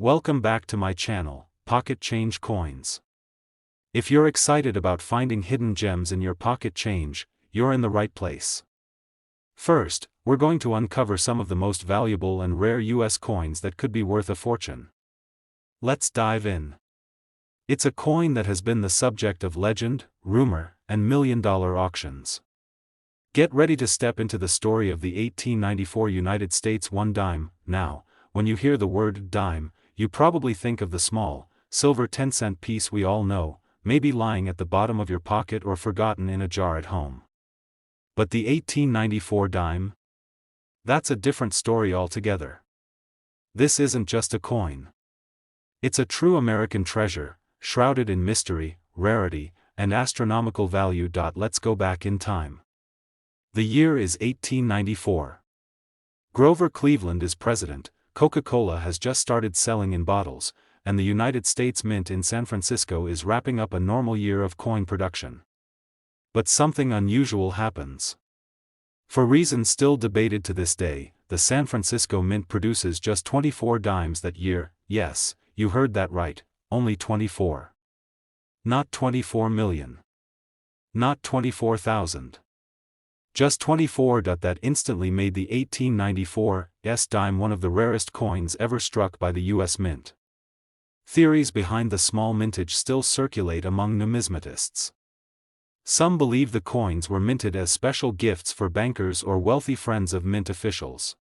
Welcome back to my channel, Pocket Change Coins. If you're excited about finding hidden gems in your pocket change, you're in the right place. First, we're going to uncover some of the most valuable and rare US coins that could be worth a fortune. Let's dive in. It's a coin that has been the subject of legend, rumor, and million-dollar auctions. Get ready to step into the story of the 1894 United States 1 dime. Now, when you hear the word dime, you probably think of the small, silver 10-cent piece we all know, maybe lying at the bottom of your pocket or forgotten in a jar at home. But the 1894 dime? That's a different story altogether. This isn't just a coin. It's a true American treasure, shrouded in mystery, rarity, and astronomical value. Let's go back in time. The year is 1894. Grover Cleveland is president, Coca-Cola has just started selling in bottles, and the United States Mint in San Francisco is wrapping up a normal year of coin production. But something unusual happens. For reasons still debated to this day, the San Francisco Mint produces just 24 dimes that year. Yes, you heard that right, only 24. Not 24 million. Not 24,000. Just 24. That instantly made the 1894's dime one of the rarest coins ever struck by the U.S. Mint. Theories behind the small mintage still circulate among numismatists. Some believe the coins were minted as special gifts for bankers or wealthy friends of mint officials.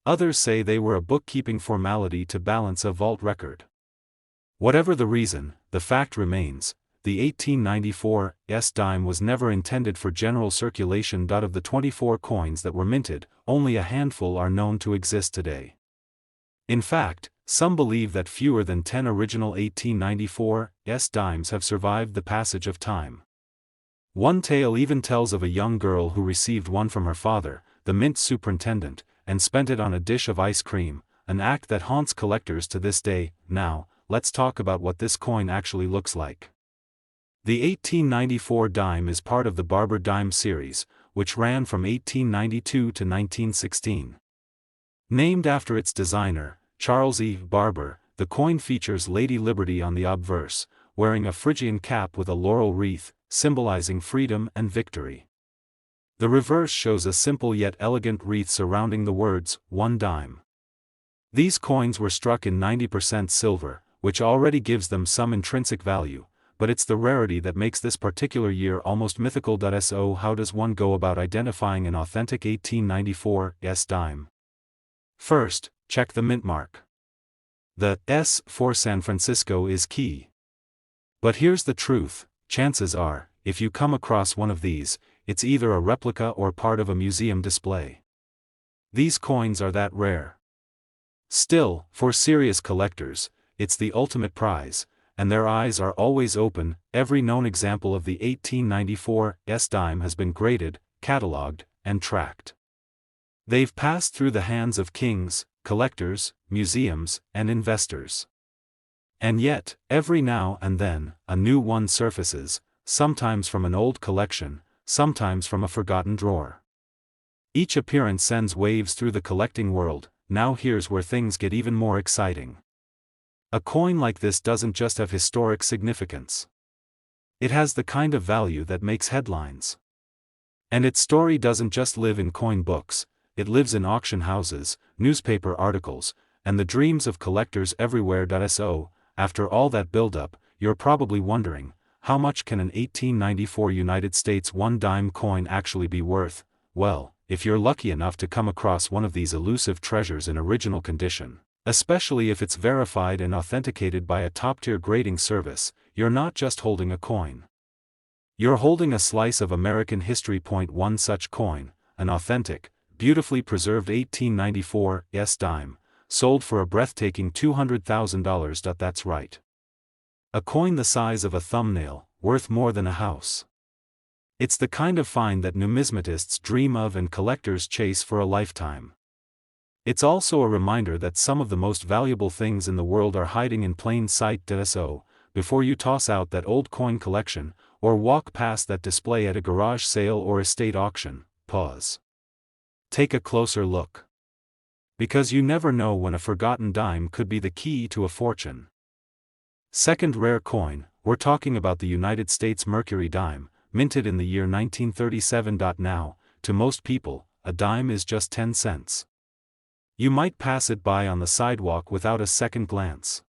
Others say they were a bookkeeping formality to balance a vault record. Whatever the reason, the fact remains, the 1894's dime was never intended for general circulation. Of the 24 coins that were minted, only a handful are known to exist today. In fact, some believe that fewer than 10 original 1894's dimes have survived the passage of time. One tale even tells of a young girl who received one from her father, the mint superintendent, and spent it on a dish of ice cream, an act that haunts collectors to this day. Now, let's talk about what this coin actually looks like. The 1894 dime is part of the Barber dime series, which ran from 1892 to 1916. Named after its designer, Charles E. Barber, the coin features Lady Liberty on the obverse, wearing a Phrygian cap with a laurel wreath, symbolizing freedom and victory. The reverse shows a simple yet elegant wreath surrounding the words, 1 dime. These coins were struck in 90% silver, which already gives them some intrinsic value, but it's the rarity that makes this particular year almost mythical. So how does one go about identifying an authentic 1894's dime? First, check the mint mark. The S for San Francisco is key. But here's the truth, chances are, if you come across one of these, it's either a replica or part of a museum display. These coins are that rare. Still, for serious collectors, it's the ultimate prize, and their eyes are always open. Every known example of the 1894's dime has been graded, catalogued, and tracked. They've passed through the hands of kings, collectors, museums, and investors. And yet, every now and then, a new one surfaces, sometimes from an old collection, sometimes from a forgotten drawer. Each appearance sends waves through the collecting world. Now here's where things get even more exciting. A coin like this doesn't just have historic significance. It has the kind of value that makes headlines. And its story doesn't just live in coin books, it lives in auction houses, newspaper articles, and the dreams of collectors everywhere. So, after all that build-up, you're probably wondering, how much can an 1894 United States 1 dime coin actually be worth? Well, if you're lucky enough to come across one of these elusive treasures in original condition, especially if it's verified and authenticated by a top-tier grading service, you're not just holding a coin. You're holding a slice of American history. One such coin, an authentic, beautifully preserved 1894's dime, sold for a breathtaking $200,000. That's right. A coin the size of a thumbnail, worth more than a house. It's the kind of find that numismatists dream of and collectors chase for a lifetime. It's also a reminder that some of the most valuable things in the world are hiding in plain sight. So, before you toss out that old coin collection, or walk past that display at a garage sale or estate auction, pause. Take a closer look. Because you never know when a forgotten dime could be the key to a fortune. Second rare coin, we're talking about the United States Mercury dime, minted in the year 1937. Now, to most people, a dime is just 10 cents. You might pass it by on the sidewalk without a second glance.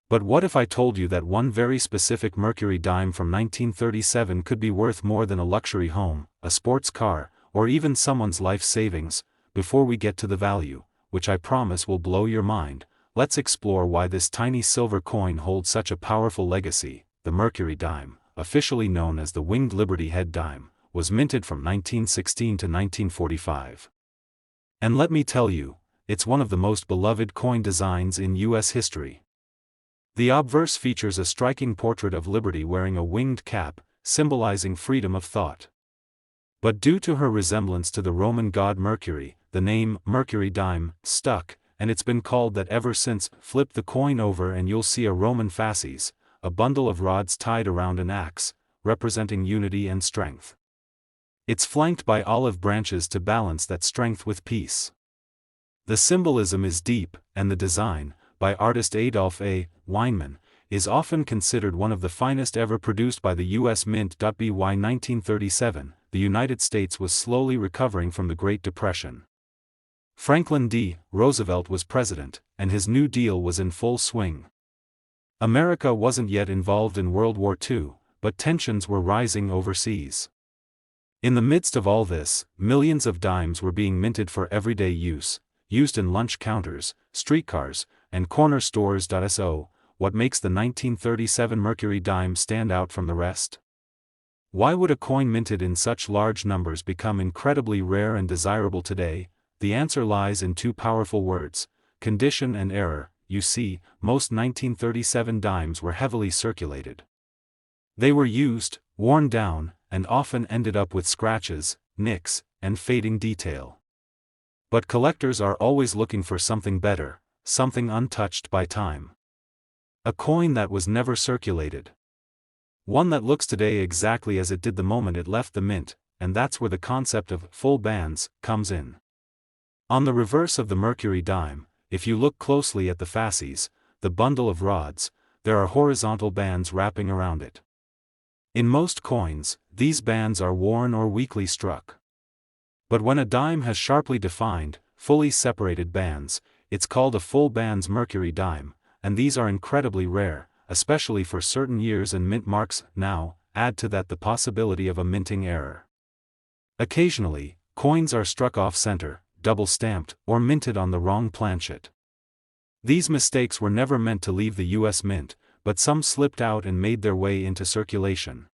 But what if I told you that one very specific Mercury dime from 1937 could be worth more than a luxury home, a sports car, or even someone's life savings? Before we get to the value, which I promise will blow your mind, let's explore why this tiny silver coin holds such a powerful legacy. The Mercury dime, officially known as the Winged Liberty Head dime, was minted from 1916 to 1945. And let me tell you, it's one of the most beloved coin designs in U.S. history. The obverse features a striking portrait of Liberty wearing a winged cap, symbolizing freedom of thought. But due to her resemblance to the Roman god Mercury, the name Mercury dime stuck, and it's been called that ever since. Flip the coin over and you'll see a Roman fasces, a bundle of rods tied around an axe, representing unity and strength. It's flanked by olive branches to balance that strength with peace. The symbolism is deep, and the design, by artist Adolph A. Weinman, is often considered one of the finest ever produced by the U.S. Mint. By 1937, the United States was slowly recovering from the Great Depression. Franklin D. Roosevelt was president, and his New Deal was in full swing. America wasn't yet involved in World War II, but tensions were rising overseas. In the midst of all this, millions of dimes were being minted for everyday use, used in lunch counters, streetcars, and corner stores. So, what makes the 1937 Mercury dime stand out from the rest? Why would a coin minted in such large numbers become incredibly rare and desirable today? The answer lies in two powerful words: condition and error. You see, most 1937 dimes were heavily circulated. They were used, worn down, and often ended up with scratches, nicks, and fading detail. But collectors are always looking for something better, something untouched by time. A coin that was never circulated. One that looks today exactly as it did the moment it left the mint, and that's where the concept of full bands comes in. On the reverse of the Mercury dime, if you look closely at the fasces, the bundle of rods, there are horizontal bands wrapping around it. In most coins, these bands are worn or weakly struck. But when a dime has sharply defined, fully separated bands, it's called a full bands Mercury dime, and these are incredibly rare, especially for certain years and mint marks. Now, add to that the possibility of a minting error. Occasionally, coins are struck off-center, double-stamped, or minted on the wrong planchet. These mistakes were never meant to leave the U.S. Mint, but some slipped out and made their way into circulation.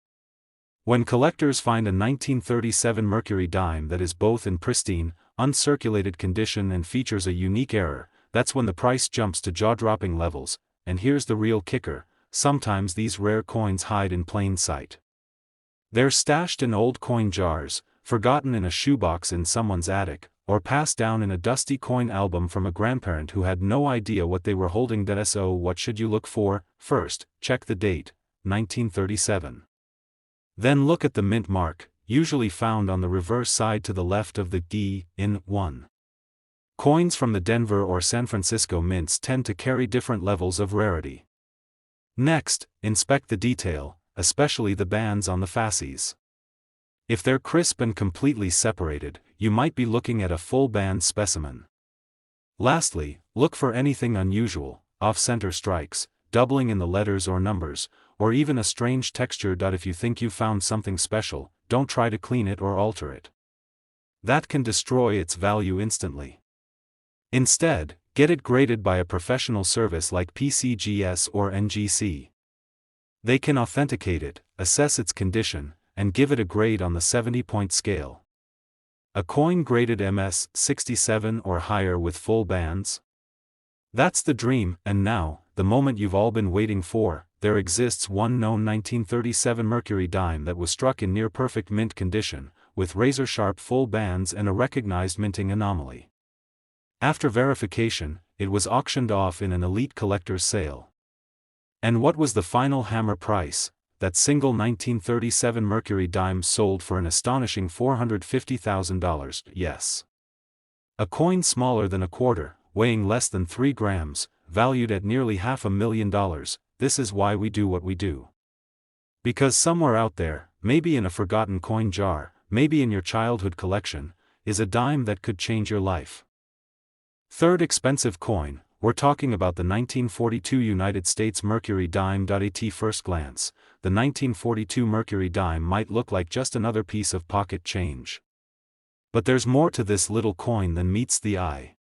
When collectors find a 1937 Mercury dime that is both in pristine, uncirculated condition and features a unique error, that's when the price jumps to jaw-dropping levels. And here's the real kicker: sometimes these rare coins hide in plain sight. They're stashed in old coin jars, forgotten in a shoebox in someone's attic, or passed down in a dusty coin album from a grandparent who had no idea what they were holding. So what should you look for? First, check the date, 1937. Then look at the mint mark, usually found on the reverse side to the left of the D in 1. Coins from the Denver or San Francisco mints tend to carry different levels of rarity. Next, inspect the detail, especially the bands on the fasces. If they're crisp and completely separated, you might be looking at a full band specimen. Lastly, look for anything unusual, off-center strikes, doubling in the letters or numbers, or even a strange texture. If you think you found something special, don't try to clean it or alter it. That can destroy its value instantly. Instead, get it graded by a professional service like PCGS or NGC. They can authenticate it, assess its condition, and give it a grade on the 70-point scale. A coin graded MS 67 or higher with full bands? That's the dream. And now, the moment you've all been waiting for: there exists one known 1937 Mercury dime that was struck in near-perfect mint condition, with razor-sharp full bands and a recognized minting anomaly. After verification, it was auctioned off in an elite collector's sale. And what was the final hammer price? That single 1937 Mercury dime sold for an astonishing $450,000. Yes. A coin smaller than a quarter, weighing less than 3 grams, valued at nearly $500,000, this is why we do what we do. Because somewhere out there, maybe in a forgotten coin jar, maybe in your childhood collection, is a dime that could change your life. Third expensive coin, we're talking about the 1942 United States Mercury dime. At first glance, the 1942 Mercury dime might look like just another piece of pocket change. But there's more to this little coin than meets the eye.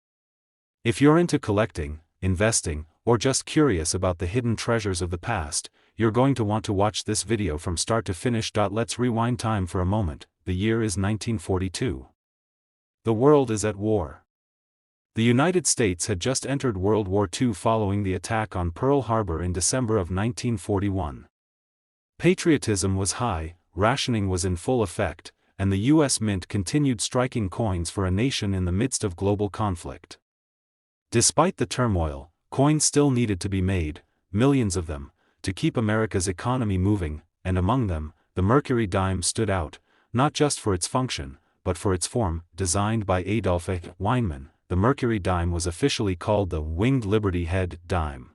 If you're into collecting, investing, or just curious about the hidden treasures of the past, you're going to want to watch this video from start to finish. Let's rewind time for a moment. The year is 1942. The world is at war. The United States had just entered World War II following the attack on Pearl Harbor in December of 1941. Patriotism was high, rationing was in full effect, and the U.S. Mint continued striking coins for a nation in the midst of global conflict. Despite the turmoil, coins still needed to be made, millions of them, to keep America's economy moving, and among them, the Mercury dime stood out, not just for its function, but for its form. Designed by Adolph Weinman, the Mercury dime was officially called the Winged Liberty Head dime.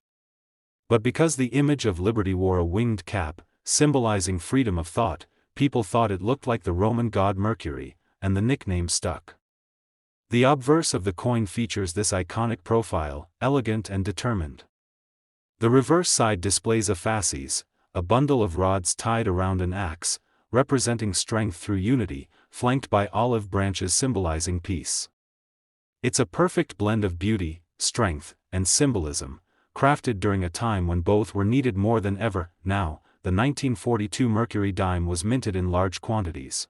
But because the image of liberty wore a winged cap, symbolizing freedom of thought, people thought it looked like the Roman god Mercury, and the nickname stuck. The obverse of the coin features this iconic profile, elegant and determined. The reverse side displays a fasces, a bundle of rods tied around an axe, representing strength through unity, flanked by olive branches symbolizing peace. It's a perfect blend of beauty, strength, and symbolism, crafted during a time when both were needed more than ever. Now, the 1942 Mercury dime was minted in large quantities.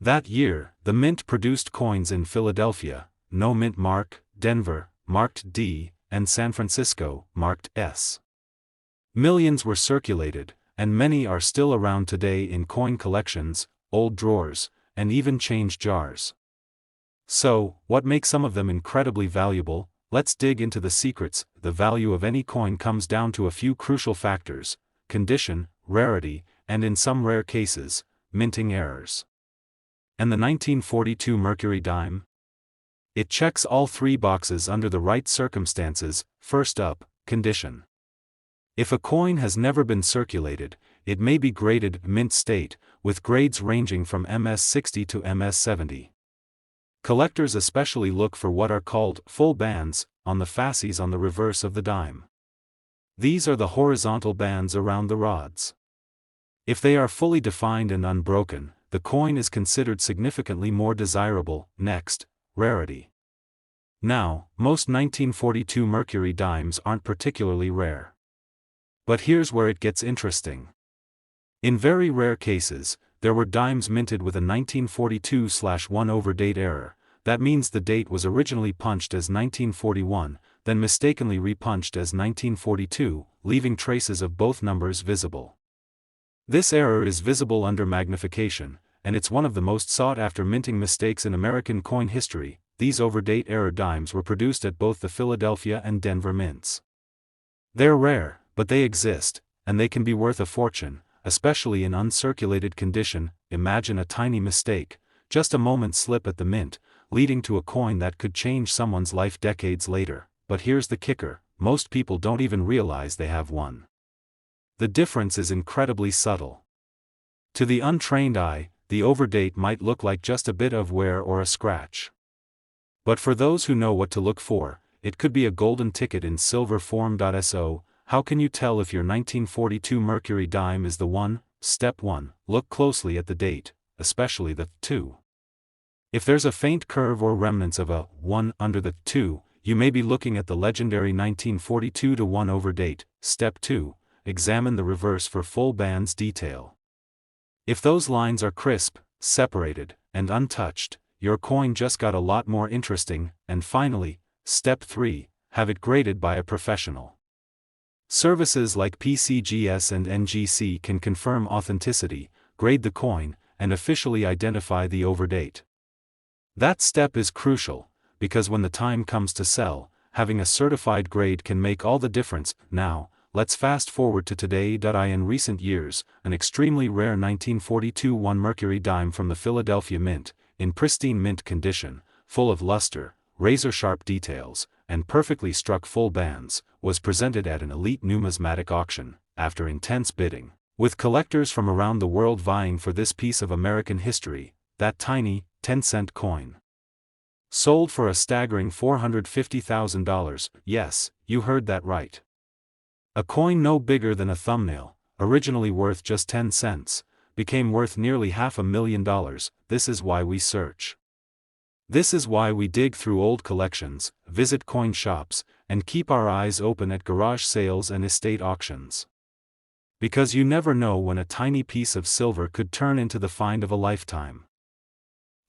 That year, the mint produced coins in Philadelphia, no mint mark, Denver, marked D, and San Francisco, marked S. Millions were circulated, and many are still around today in coin collections, old drawers, and even change jars. So, what makes some of them incredibly valuable? Let's dig into the secrets. The value of any coin comes down to a few crucial factors: condition, rarity, and in some rare cases, minting errors. And the 1942 Mercury dime? It checks all three boxes under the right circumstances. First up, condition. If a coin has never been circulated, it may be graded mint state, with grades ranging from MS60 to MS70. Collectors especially look for what are called full bands on the fasces on the reverse of the dime. These are the horizontal bands around the rods. If they are fully defined and unbroken, the coin is considered significantly more desirable. Next, rarity. Now, most 1942 Mercury dimes aren't particularly rare. But here's where it gets interesting. In very rare cases, there were dimes minted with a 1942/1 overdate error. That means the date was originally punched as 1941, then mistakenly repunched as 1942, leaving traces of both numbers visible. This error is visible under magnification, and it's one of the most sought-after minting mistakes in American coin history. These overdate error dimes were produced at both the Philadelphia and Denver mints. They're rare, but they exist, and they can be worth a fortune, especially in uncirculated condition. Imagine a tiny mistake, just a moment's slip at the mint, leading to a coin that could change someone's life decades later. But here's the kicker: most people don't even realize they have one. The difference is incredibly subtle. To the untrained eye, the overdate might look like just a bit of wear or a scratch. But for those who know what to look for, it could be a golden ticket in silver form. So, how can you tell if your 1942 Mercury dime is the one? Step 1. Look closely at the date, especially the 2. If there's a faint curve or remnants of a 1 under the 2, you may be looking at the legendary 1942-1 overdate. Step 2. Examine the reverse for full bands detail. If those lines are crisp, separated, and untouched, your coin just got a lot more interesting. And finally, step 3. Have it graded by a professional. Services like PCGS and NGC can confirm authenticity, grade the coin, and officially identify the overdate. That step is crucial, because when the time comes to sell, having a certified grade can make all the difference. Now, let's fast forward to today. In recent years, an extremely rare 1942-1 Mercury dime from the Philadelphia Mint, in pristine mint condition, full of luster, razor-sharp details, and perfectly struck full bands, was presented at an elite numismatic auction, after intense bidding, with collectors from around the world vying for this piece of American history, that tiny, 10-cent coin. Sold for a staggering $450,000, yes, you heard that right. A coin no bigger than a thumbnail, originally worth just 10 cents, became worth nearly $500,000. This is why we search. This is why we dig through old collections, visit coin shops, and keep our eyes open at garage sales and estate auctions. Because you never know when a tiny piece of silver could turn into the find of a lifetime.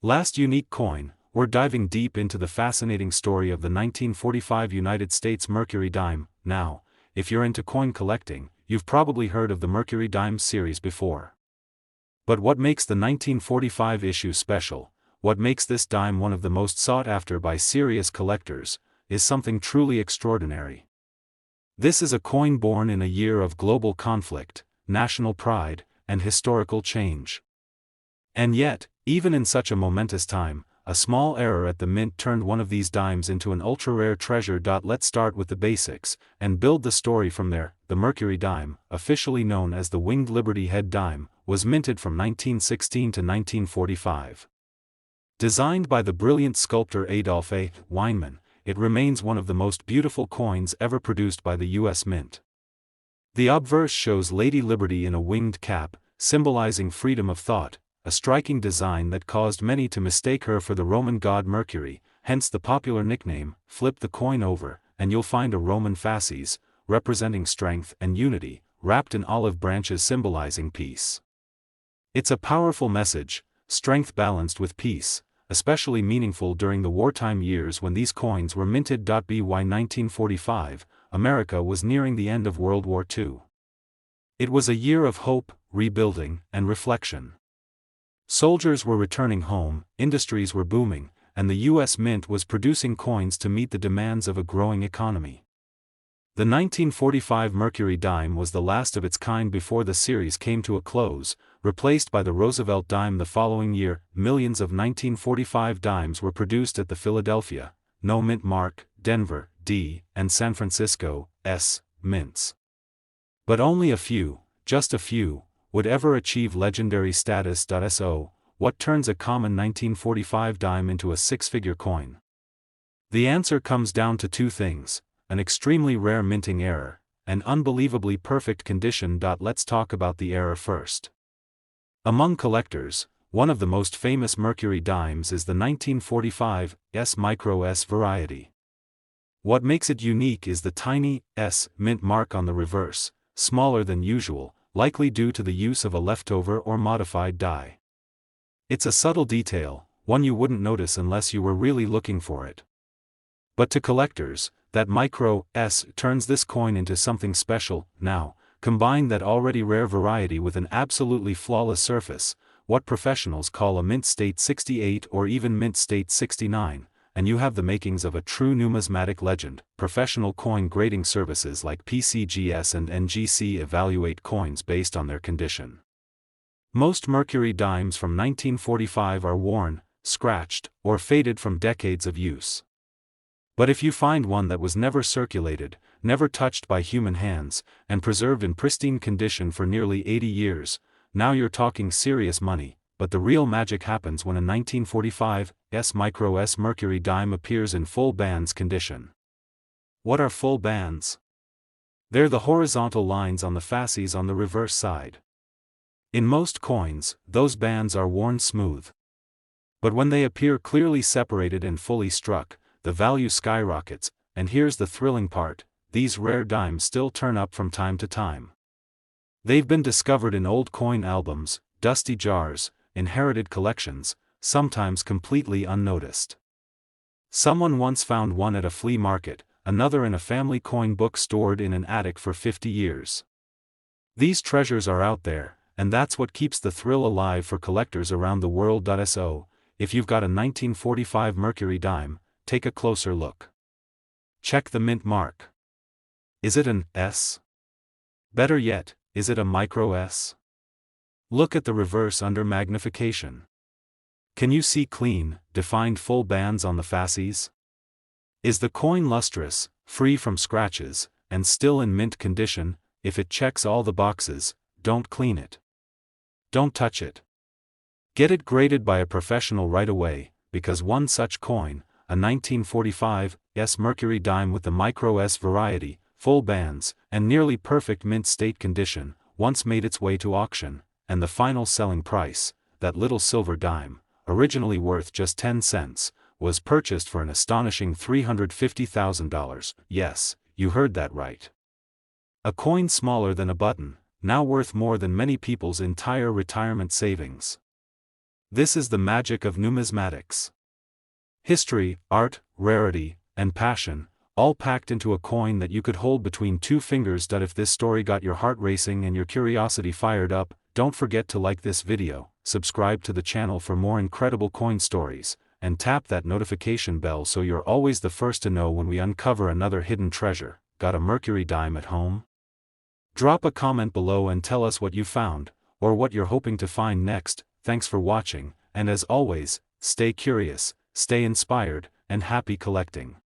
Last unique coin, we're diving deep into the fascinating story of the 1945 United States Mercury dime. Now, if you're into coin collecting, you've probably heard of the Mercury dime series before. But what makes the 1945 issue special, what makes this dime one of the most sought after by serious collectors, is something truly extraordinary. This is a coin born in a year of global conflict, national pride, and historical change. And yet, even in such a momentous time, a small error at the mint turned one of these dimes into an ultra-rare treasure. Let's start with the basics, and build the story from there. The Mercury dime, officially known as the Winged Liberty Head dime, was minted from 1916 to 1945. Designed by the brilliant sculptor Adolph A. Weinman, it remains one of the most beautiful coins ever produced by the U.S. Mint. The obverse shows Lady Liberty in a winged cap, symbolizing freedom of thought, a striking design that caused many to mistake her for the Roman god Mercury, hence the popular nickname. Flip the coin over, and you'll find a Roman fasces, representing strength and unity, wrapped in olive branches symbolizing peace. It's a powerful message, strength balanced with peace, especially meaningful during the wartime years when these coins were minted. By 1945, America was nearing the end of World War II. It was a year of hope, rebuilding, and reflection. Soldiers were returning home, industries were booming, and the U.S. Mint was producing coins to meet the demands of a growing economy. The 1945 Mercury dime was the last of its kind before the series came to a close, replaced by the Roosevelt dime the following year. Millions of 1945 dimes were produced at the Philadelphia, No Mint Mark, Denver, D, and San Francisco, S, mints. But only a few, just a few, would ever achieve legendary status. So, what turns a common 1945 dime into a six-figure coin? The answer comes down to two things: an extremely rare minting error, and unbelievably perfect condition. Let's talk about the error first. Among collectors, one of the most famous Mercury dimes is the 1945 S Micro S variety. What makes it unique is the tiny S mint mark on the reverse, smaller than usual, likely due to the use of a leftover or modified die. It's a subtle detail, one you wouldn't notice unless you were really looking for it. But to collectors, that micro S turns this coin into something special. Now, combine that already rare variety with an absolutely flawless surface, what professionals call a mint state 68 or even mint state 69, and you have the makings of a true numismatic legend. Professional coin grading services like PCGS and NGC evaluate coins based on their condition. Most Mercury dimes from 1945 are worn, scratched, or faded from decades of use. But if you find one that was never circulated, never touched by human hands, and preserved in pristine condition for nearly 80 years, now you're talking serious money. But the real magic happens when a 1945 S Micro S Mercury dime appears in full bands condition. What are full bands? They're the horizontal lines on the fasces on the reverse side. In most coins, those bands are worn smooth. But when they appear clearly separated and fully struck, the value skyrockets. And here's the thrilling part: these rare dimes still turn up from time to time. They've been discovered in old coin albums, dusty jars, inherited collections, sometimes completely unnoticed. Someone once found one at a flea market, another in a family coin book stored in an attic for 50 years. These treasures are out there, and that's what keeps the thrill alive for collectors around the world. So, if you've got a 1945 Mercury dime, take a closer look. Check the mint mark. Is it an S? Better yet, is it a micro S? Look at the reverse under magnification. Can you see clean, defined full bands on the fasces? Is the coin lustrous, free from scratches, and still in mint condition? If it checks all the boxes, don't clean it. Don't touch it. Get it graded by a professional right away, because one such coin, a 1945 Mercury dime with the micro S variety, full bands, and nearly perfect mint state condition, once made its way to auction, and the final selling price, that little silver dime, originally worth just 10 cents, was purchased for an astonishing $350,000. Yes, you heard that right. A coin smaller than a button, now worth more than many people's entire retirement savings. This is the magic of numismatics. History, art, rarity, and passion, all packed into a coin that you could hold between two fingers. If this story got your heart racing and your curiosity fired up, don't forget to like this video, subscribe to the channel for more incredible coin stories, and tap that notification bell so you're always the first to know when we uncover another hidden treasure. Got a Mercury dime at home? Drop a comment below and tell us what you found, or what you're hoping to find next. Thanks for watching, and as always, stay curious, stay inspired, and happy collecting.